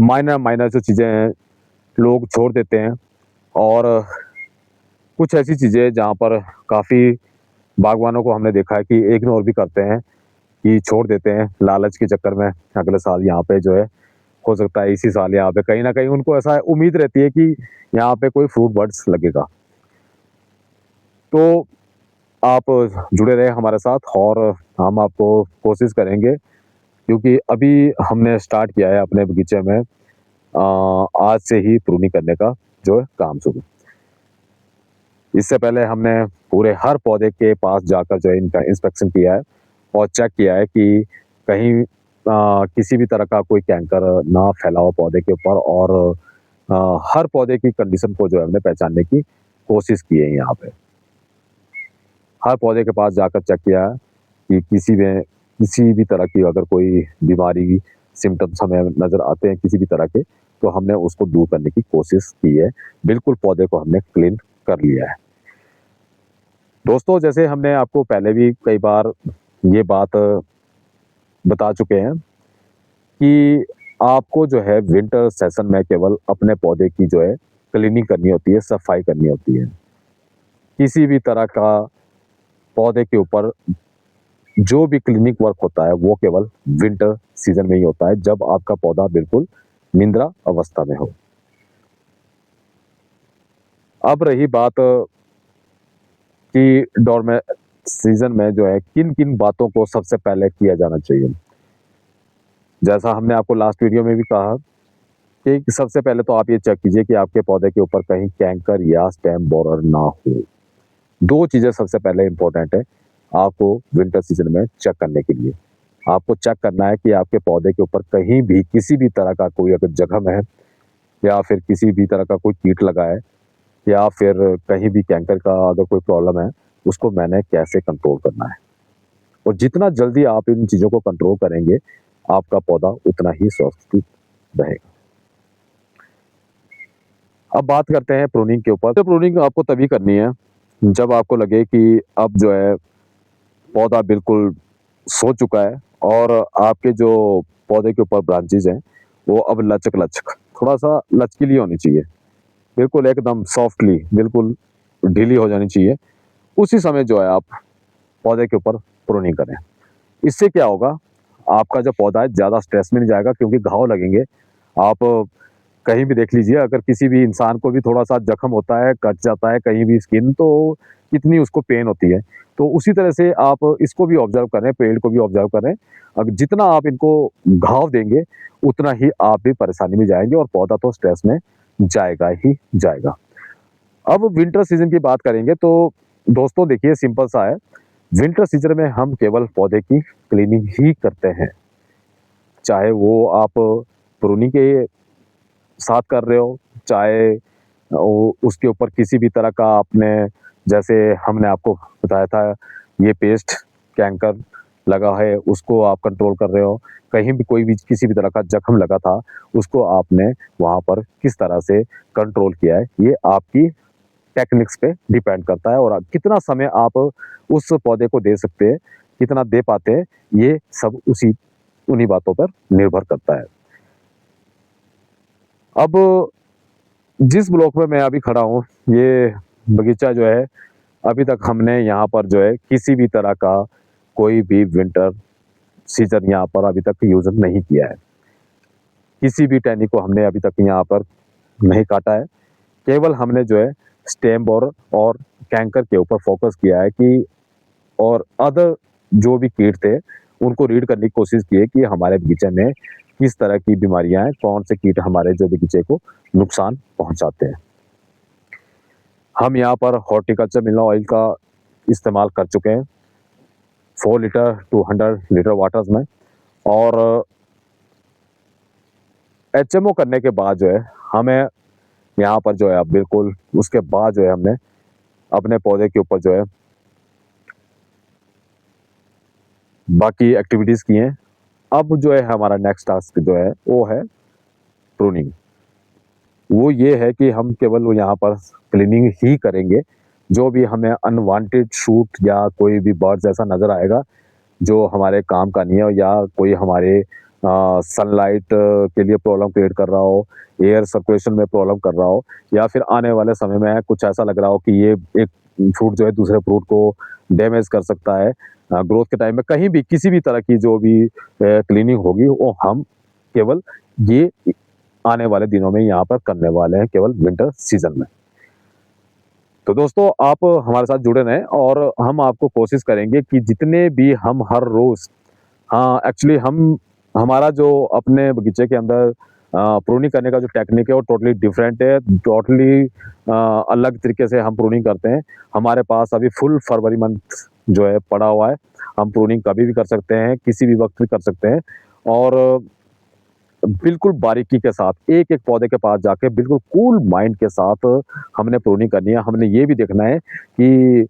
Minor minor जो चीज़ें हैं लोग छोड़ देते हैं, और कुछ ऐसी चीज़ें जहाँ पर काफ़ी बागवानों को हमने देखा है कि इग्नोर भी करते हैं, कि छोड़ देते हैं लालच के चक्कर में। अगले साल यहाँ पे जो है, हो सकता है इसी साल यहाँ पे कहीं न कहीं उनको ऐसा उम्मीद रहती है कि यहाँ पे कोई फ्रूट बर्ड्स लगेगा। तो आप जुड़े रहें हमारे साथ और हम आपको कोशिश करेंगे, क्योंकि अभी हमने स्टार्ट किया है अपने बगीचे में आज से ही प्रूनिंग करने का जो है काम शुरू। इससे पहले हमने पूरे हर पौधे के पास जाकर जो है इनका इंस्पेक्शन किया है और चेक किया है कि कहीं किसी भी तरह का कोई कैंकर ना फैला हो पौधे के ऊपर, और हर पौधे की कंडीशन को जो है हमने पहचानने की कोशिश की है यहाँ पे। हर पौधे के पास जाकर चेक किया है कि किसी भी तरह की अगर कोई बीमारी सिम्पटम्स हमें नज़र आते हैं किसी भी तरह के, तो हमने उसको दूर करने की कोशिश की है। बिल्कुल पौधे को हमने क्लीन कर लिया है। दोस्तों, जैसे हमने आपको पहले भी कई बार ये बात बता चुके हैं कि आपको जो है विंटर सेशन में केवल अपने पौधे की जो है क्लीनिंग करनी होती है, सफाई करनी होती है। किसी भी तरह का पौधे के ऊपर जो भी क्लीनिक वर्क होता है वो केवल विंटर सीजन में ही होता है, जब आपका पौधा बिल्कुल निंद्रा अवस्था में हो। अब रही बात कि डोर्मेंट सीजन में जो है किन-किन बातों को सबसे पहले किया जाना चाहिए। जैसा हमने आपको लास्ट वीडियो में भी कहा कि सबसे पहले तो आप ये चेक कीजिए कि आपके पौधे के ऊपर कहीं कैंकर या स्टेम बोरर ना हो। 2 चीज़ें सबसे पहले इम्पोर्टेंट है आपको विंटर सीजन में चेक करने के लिए। आपको चेक करना है कि आपके पौधे के ऊपर कहीं भी किसी भी तरह का कोई अगर जख्म है, या फिर किसी भी तरह का कोई कीट लगा है, या फिर कहीं भी कैंकर का अगर कोई प्रॉब्लम है, उसको मैंने कैसे कंट्रोल करना है। और जितना जल्दी आप इन चीज़ों को कंट्रोल करेंगे, आपका पौधा उतना ही स्वस्थ रहेगा। अब बात करते हैं प्रूनिंग के ऊपर। तो प्रूनिंग आपको तभी करनी है जब आपको लगे कि अब जो है पौधा बिल्कुल सो चुका है, और आपके जो पौधे के ऊपर ब्रांचेज़ हैं, वो अब लचक-लचक थोड़ा-सा लचकीली होनी चाहिए। बिल्कुल एकदम सॉफ्टली, बिल्कुल ढीली हो जानी चाहिए। उसी समय जो है आप पौधे के ऊपर प्रूनिंग करें। इससे क्या होगा, आपका जो पौधा है ज़्यादा स्ट्रेस में नहीं जाएगा, क्योंकि घाव लगेंगे। आप कहीं भी देख लीजिए, अगर किसी भी इंसान को भी थोड़ा-सा जख्म होता है, कट जाता है कहीं भी स्किन, तो कितनी उसको पेन होती है। तो उसी तरह से आप इसको भी ऑब्ज़र्व करें, पेड़ को भी ऑब्ज़र्व करें। अब जितना आप इनको घाव देंगे, उतना ही आप भी परेशानी में जाएँगे, और पौधा तो स्ट्रेस में जाएगा ही जाएगा। अब विंटर सीज़न की बात करेंगे तो दोस्तों देखिए, सिंपल सा है। विंटर सीज़न में हम केवल पौधे की क्लीनिंग ही करते हैं। चाहे वो आप प्रूनिंग के साथ कर रहे हो, चाहे उसके ऊपर किसी भी तरह का आपने, जैसे हमने आपको बताया था, ये पेस्ट कैंकर लगा है उसको आप कंट्रोल कर रहे हो, कहीं भी कोई भी किसी भी तरह का जख्म लगा था, उसको आपने वहाँ पर किस तरह से कंट्रोल किया है, ये आपकी टेक्निक्स पे डिपेंड करता है, और कितना समय आप उस पौधे को दे सकते हैं, कितना दे पाते हैं, ये सब उन्हीं बातों पर निर्भर करता है। अब जिस ब्लॉक में मैं अभी खड़ा हूँ, ये बगीचा जो है, अभी तक हमने यहाँ पर जो है किसी भी तरह का कोई भी विंटर सीज़न यहाँ पर अभी तक यूज़ नहीं किया है। किसी भी टहनी को हमने अभी तक यहाँ पर नहीं काटा है। केवल हमने जो है स्टेम बोरर और कैंकर के ऊपर फोकस किया है कि, और अदर जो भी कीट थे, उनको रीड करने की कोशिश की है कि हमारे बगीचे में किस तरह की बीमारियाँ हैं, कौन से कीट हमारे जो बगीचे को नुकसान पहुँचाते हैं। हम यहाँ पर हॉर्टिकल्चर मिनरल ऑयल का इस्तेमाल कर चुके हैं 4 लीटर टू 100 लीटर वाटर्स में, और एचएमओ करने के बाद जो है हमें यहाँ पर जो है अब बिल्कुल उसके बाद जो है हमने अपने पौधे के ऊपर जो है बाकी एक्टिविटीज़ की हैं। अब जो है हमारा नेक्स्ट टास्क जो है वो है प्रूनिंग। वो ये है कि हम केवल वो यहाँ पर क्लीनिंग ही करेंगे। जो भी हमें अनवांटेड शूट या कोई भी बर्ड्स ऐसा नज़र आएगा जो हमारे काम का नहीं है, या कोई हमारे सनलाइट के लिए प्रॉब्लम क्रिएट कर रहा हो, एयर सर्कुलेशन में प्रॉब्लम कर रहा हो, या फिर आने वाले समय में कुछ ऐसा लग रहा हो कि ये एक फ्रूट जो है दूसरे फ्रूट को डैमेज कर सकता है, ग्रोथ के टाइम में कहीं भी किसी भी तरह की जो भी क्लीनिंग होगी वो हम केवल ये आने वाले दिनों में यहाँ पर करने वाले हैं, केवल विंटर सीजन में। तो दोस्तों आप हमारे साथ जुड़े रहें और हम आपको कोशिश करेंगे कि जितने भी हम हर रोज, हाँ, एक्चुअली हम हमारा जो अपने बगीचे के अंदर प्रूनिंग करने का जो टेक्निक है वो टोटली डिफरेंट है, टोटली अलग तरीके से हम प्रूनिंग करते हैं। हमारे पास अभी फुल फरवरी मंथ जो है पड़ा हुआ है, हम प्रूनिंग कभी भी कर सकते हैं, किसी भी वक्त भी कर सकते हैं, और बिल्कुल बारीकी के साथ एक-एक पौधे के पास जाके बिल्कुल कूल माइंड के साथ हमने प्रूनिंग करनी है। हमने ये भी देखना है कि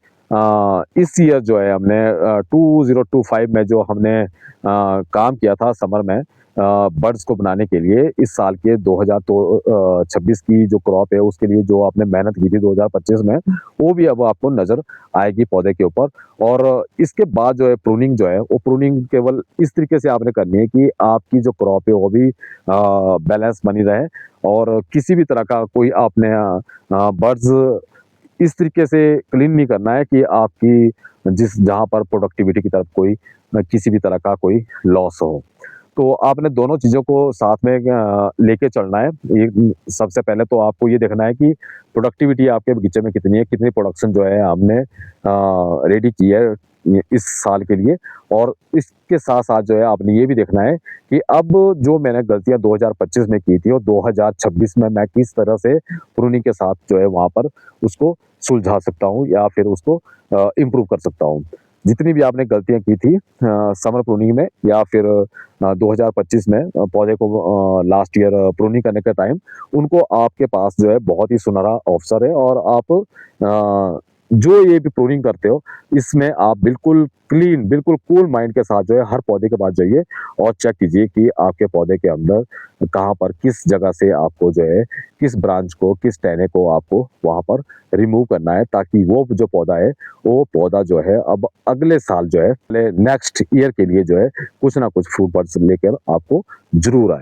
इस ईयर जो है हमने 2025 में जो हमने काम किया था समर में बर्ड्स को बनाने के लिए, इस साल के 2026 की जो क्रॉप है उसके लिए जो आपने मेहनत की थी 2025 में, वो भी अब आपको नज़र आएगी पौधे के ऊपर। और इसके बाद जो है प्रूनिंग जो है वो प्रूनिंग केवल इस तरीके से आपने करनी है कि आपकी जो क्रॉप है वो भी बैलेंस बनी रहे, और किसी भी तरह का कोई आपने बर्ड्स इस तरीके से क्लीन नहीं करना है कि आपकी जिस जहाँ पर प्रोडक्टिविटी की तरफ कोई किसी भी तरह का कोई लॉस हो। तो आपने दोनों चीज़ों को साथ में लेके चलना है। ये सबसे पहले तो आपको ये देखना है कि प्रोडक्टिविटी आपके बगीचे में कितनी है, कितनी प्रोडक्शन जो है हमने रेडी की है इस साल के लिए। और इसके साथ-साथ जो है आपने ये भी देखना है कि अब जो मैंने गलतियाँ 2025 में की थी और 2026 में मैं किस तरह से प्रूनिंग के साथ जो है वहाँ पर उसको सुलझा सकता हूँ या फिर उसको इम्प्रूव कर सकता हूँ। जितनी भी आपने गलतियाँ की थी समर प्रूनिंग में या फिर 2025 में पौधे को लास्ट ईयर प्रूनिंग करने के टाइम, उनको आपके पास जो है बहुत ही सुनहरा अवसर है, और आप जो ये भी प्रूनिंग करते हो इसमें आप बिल्कुल क्लीन, बिल्कुल कूल माइंड के साथ जो है हर पौधे के पास जाइए और चेक कीजिए कि आपके पौधे के अंदर कहाँ पर किस जगह से आपको जो है किस ब्रांच को, किस टहने को आपको वहाँ पर रिमूव करना है, ताकि वो जो पौधा है वो पौधा जो है अब अगले साल जो है नेक्स्ट ईयर के लिए जो है कुछ ना कुछ फ्रूट बर्ड्स लेकर आपको जरूर आए।